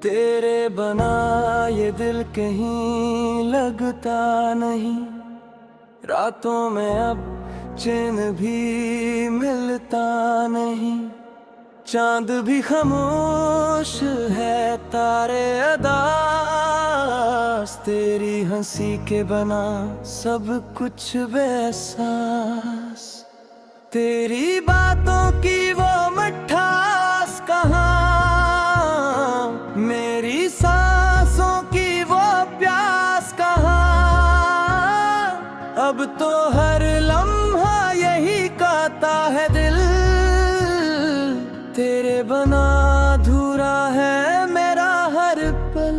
तेरे बना ये दिल कहीं लगता नहीं, रातों में अब चैन भी मिलता नहीं। चांद भी खामोश है, तारे अदास, तेरी हंसी के बना सब कुछ बेसास। तेरी बातों की वो मिठास कहाँ, मेरी सांसों की वो प्यास कहाँ। अब तो हर लम्हा यही कहता है दिल, तेरे बना अधूरा है मेरा हर पल।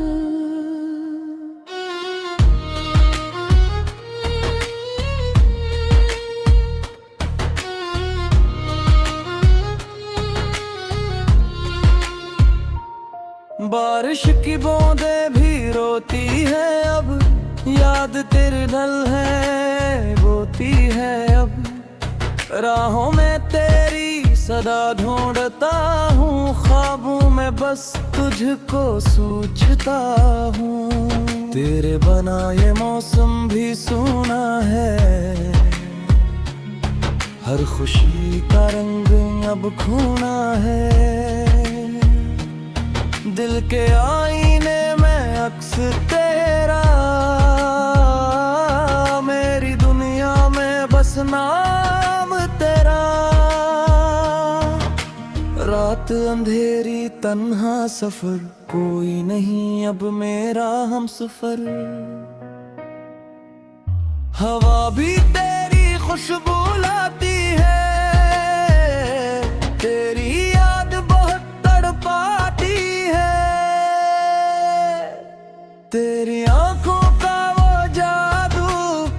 बारिश की बूंदें भी रोती है अब, याद तेरे ढल है बोती है अब। राहों में तेरी सदा ढूंढता हूँ, ख्वाबों में बस तुझको सोचता हूँ। तेरे बना ये मौसम भी सूना है, हर खुशी का रंग अब खूना है। दिल के आईने में अक्स तेरा, मेरी दुनिया में बस नाम तेरा। रात अंधेरी तन्हा सफर, कोई नहीं अब मेरा हमसफर। हवा भी तेरी खुशबू लाती है, तेरी याद बहुत तड़पाती है। तेरी आंखों का वो जादू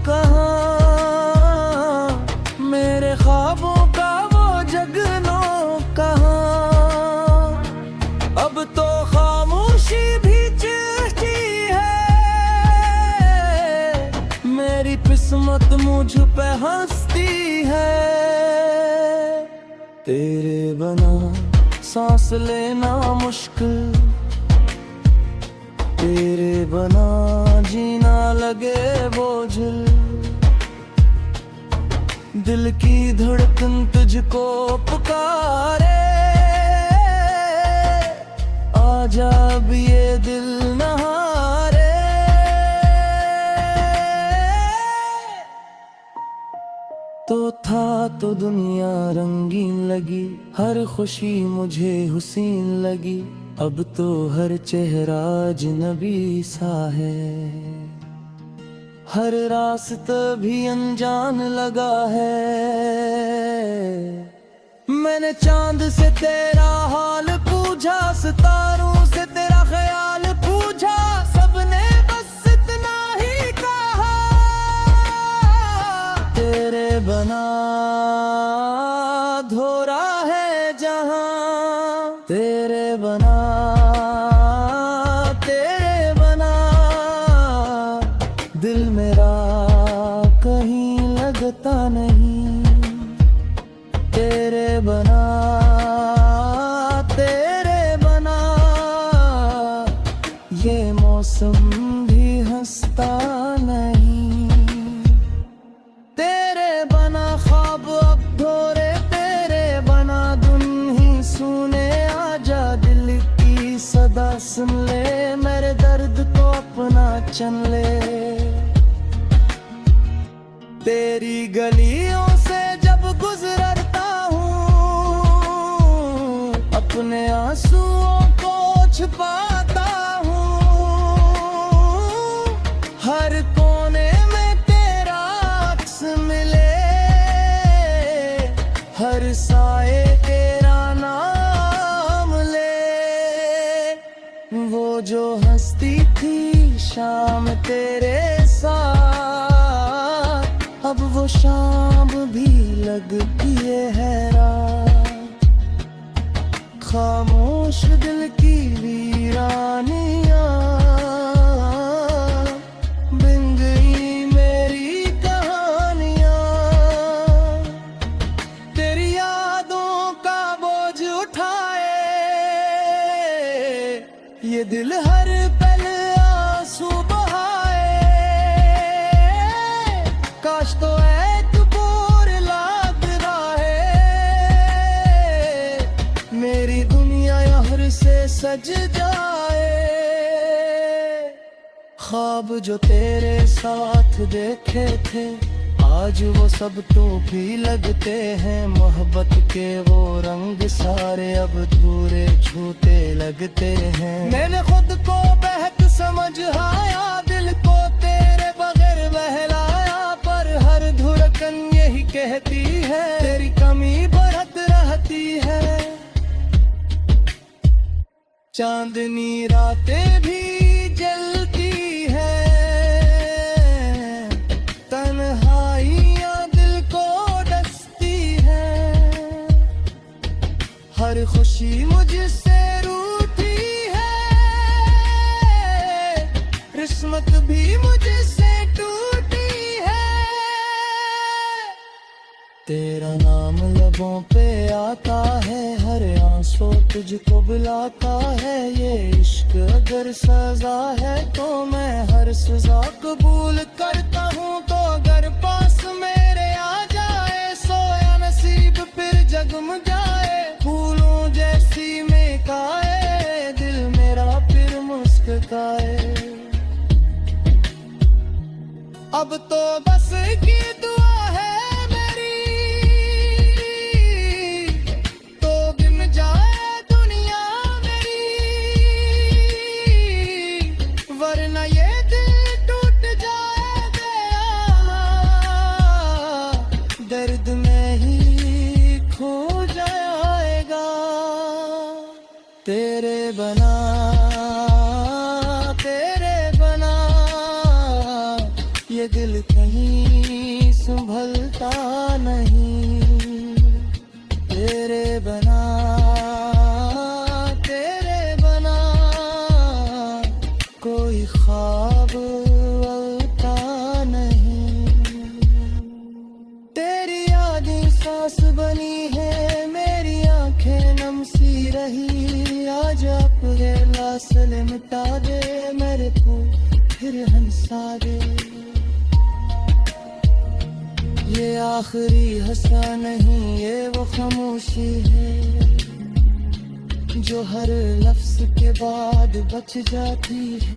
कहाँ, मेरे ख्वाबों का वो जगनो कहाँ। अब तो खामोशी भी चिढ़ती है, मेरी किस्मत मुझ पे हंसती है। तेरे बना सांस लेना मुश्किल, तेरे बना जीना लगे बोझिल। दिल की धड़कन तुझको पुकारे, आजा अब ये दिल नहारे। तो था तो दुनिया रंगीन लगी, हर खुशी मुझे हुसीन लगी। अब तो हर चेहरा अजनबी सा है, हर रास्ता भी अनजान लगा है। मैंने चांद से तेरा हाल पूछा, सितारों से तेरा ख्याल पूछा, सबने बस इतना ही कहा, तेरे बना अधूरा है जहां। तेरे बना दिल मेरा कहीं लगता नहीं। तेरे बना ये मौसम भी हंसता नहीं। तेरे बना ख्वाब अब धोरे, तेरे बना धुन ही सुने। आजा दिल की सदा सुन ले, मेरे दर्द को अपना चन ले। तेरी गलियों से जब गुजरता हूँ, अपने आंसुओं को छुपाता हूँ। हर कोने में तेरा अक्स मिले, हर साए तेरा नाम ले। वो जो हंसती थी शाम तेरे साथ, अब वो शाम भी लगती है रात। खामोश दिल की वीरानियां बिन गई मेरी कहानियां। तेरी यादों का बोझ उठाए ये दिल आंसू बहाए। काश तो एक बोर लाग रहा है, मेरी दुनिया यार से सज जाए। ख्वाब जो तेरे साथ देखे थे, आज वो सब तो भी लगते हैं। मोहब्बत के वो रंग सारे अब धूरे छूटे लगते हैं। मैंने खुद को बहक समझ आया, दिल को तेरे बगैर बहलाया, पर हर धुरकन यही कहती है, तेरी कमी बढ़त रहती है। चांदनी रातें भी जलती है, तन्हाइयां दिल को डसती है। हर खुशी मुझसे रूठी है, किस्मत भी मुझसे टूटी है। तेरा नाम लबों पे आता है, हर आंसू तुझको बुलाता है। ये इश्क अगर सजा है तो मैं हर सजा कबूल करता हूँ। तो अगर पास मेरे आ जाए, सोया नसीब फिर जगमगाए। फूलों जैसी महकाए, दिल मेरा फिर मुस्कुराए। अब तो बस की दुआ है वरना ये दिल टूट जाएगा, दर्द में ही खो जाएगा। तेरे बना ये दिल कहीं संभलता नहीं। तेरे बना कोई ख्वाब आता नहीं। तेरी यादें सांस बनी है, मेरी आंखें नम सी रही। आज अपने लासल मिटा दे, मेरे को फिर हंसा दे। ये आखिरी हंसा नहीं, ये वो खामोशी है जो हर लफ्ज के बाद बच जाती है।